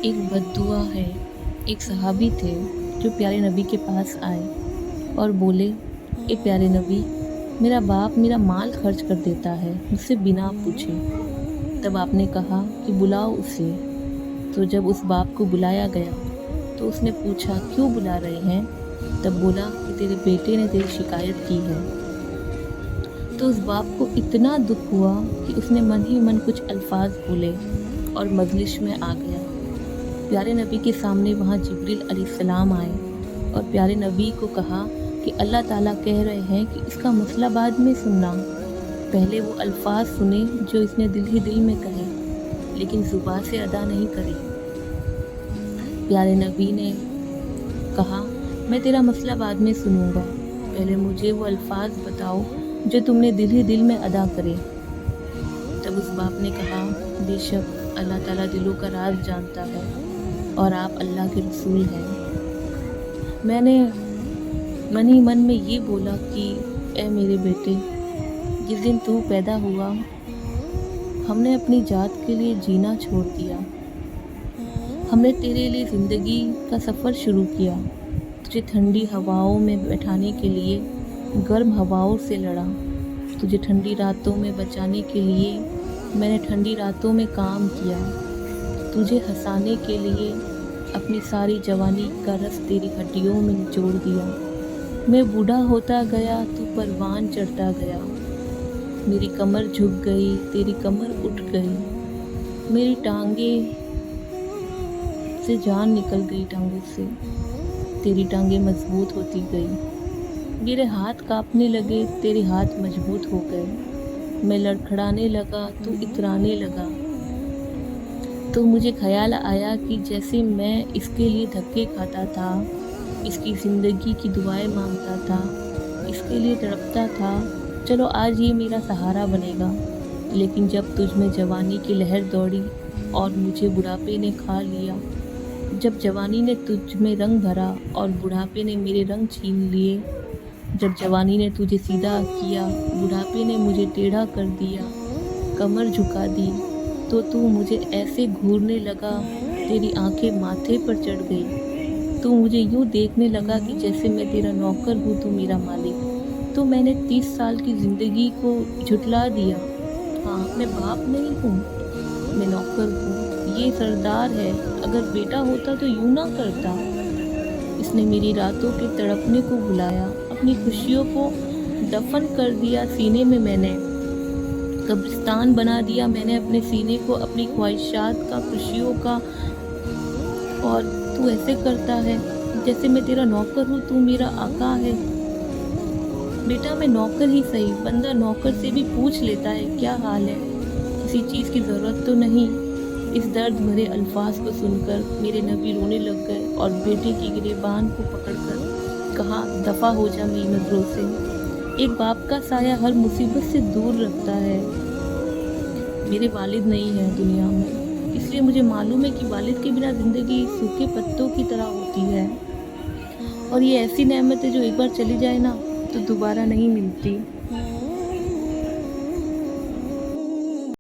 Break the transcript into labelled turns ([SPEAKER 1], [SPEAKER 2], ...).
[SPEAKER 1] एक बद्दुआ है। एक सहाबी थे जो प्यारे नबी के पास आए और बोले, ए प्यारे नबी, मेरा बाप मेरा माल खर्च कर देता है मुझसे बिना पूछे। तब आपने कहा कि बुलाओ उसे। तो जब उस बाप को बुलाया गया तो उसने पूछा, क्यों बुला रहे हैं? तब बोला कि तेरे बेटे ने तेरी शिकायत की है। तो उस बाप को इतना दुख हुआ कि उसने मन ही मन कुछ अल्फाज बोले और मजलिस में आ गया। प्यारे नबी के सामने वहाँ जिब्रील अलैहिस्सलाम आए और प्यारे नबी को कहा कि अल्लाह ताला कह रहे हैं कि इसका मसला बाद में सुनना, पहले वो अल्फाज सुने जो इसने दिल ही दिल में कहे लेकिन ज़ुबान से अदा नहीं करे। प्यारे नबी ने कहा, मैं तेरा मसला बाद में सुनूंगा, पहले मुझे वो अल्फाज बताओ जो तुमने दिल ही दिल में अदा करे। तब उस बाप ने कहा, बेशक अल्लाह ताला दिलों का राज जानता है और आप अल्लाह के रसूल हैं। मैंने मन ही मन में ये बोला कि ए मेरे बेटे, जिस दिन तू पैदा हुआ हमने अपनी जात के लिए जीना छोड़ दिया। हमने तेरे लिए ज़िंदगी का सफ़र शुरू किया। तुझे ठंडी हवाओं में बैठाने के लिए गर्म हवाओं से लड़ा। तुझे ठंडी रातों में बचाने के लिए मैंने ठंडी रातों में काम किया। तुझे हंसाने के लिए अपनी सारी जवानी का रस तेरी हड्डियों में निचोड़ दिया। मैं बूढ़ा होता गया, तू परवान चढ़ता गया। मेरी कमर झुक गई, तेरी कमर उठ गई। मेरी टांगे से जान निकल गई, टांगों से तेरी टांगे मजबूत होती गई। मेरे हाथ कांपने लगे, तेरे हाथ मजबूत हो गए। मैं लड़खड़ाने लगा, तू इतराने लगा। तो मुझे ख्याल आया कि जैसे मैं इसके लिए धक्के खाता था, इसकी ज़िंदगी की दुआएं मांगता था, इसके लिए तड़पता था, चलो आज ये मेरा सहारा बनेगा। लेकिन जब तुझ में जवानी की लहर दौड़ी और मुझे बुढ़ापे ने खा लिया, जब जवानी ने तुझ में रंग भरा और बुढ़ापे ने मेरे रंग छीन लिए, जब जवानी ने तुझे सीधा किया, बुढ़ापे ने मुझे टेढ़ा कर दिया, कमर झुका दी, तो तू मुझे ऐसे घूरने लगा, तेरी आंखें माथे पर चढ़ गई। तू मुझे यूँ देखने लगा कि जैसे मैं तेरा नौकर हूँ, तू मेरा मालिक। तो मैंने 30 साल की ज़िंदगी को झुठला दिया। हाँ, मैं बाप नहीं हूँ, मैं नौकर हूँ। ये सरदार है, अगर बेटा होता तो यूँ ना करता। इसने मेरी रातों के तड़पने को बुलाया, अपनी खुशियों को दफन कर दिया सीने में। मैंने कब्रिस्तान बना दिया मैंने अपने सीने को, अपनी ख्वाहिशात का, खुशियों का। और तू ऐसे करता है जैसे मैं तेरा नौकर हूँ, तू मेरा आका है। बेटा, मैं नौकर ही सही, बंदा नौकर से भी पूछ लेता है क्या हाल है, किसी चीज़ की ज़रूरत तो नहीं। इस दर्द भरे अल्फाज को सुनकर मेरे नबी रोने लग गए और बेटे की गिरेबान को पकड़कर कहा, दफ़ा हो जा मेरी नज़रों से। एक बाप का साया हर मुसीबत से दूर रखता है। मेरे वालिद नहीं है दुनिया में, इसलिए मुझे मालूम है कि वालिद के बिना ज़िंदगी सूखे पत्तों की तरह होती है और ये ऐसी नेमत है जो एक बार चली जाए ना तो दोबारा नहीं मिलती।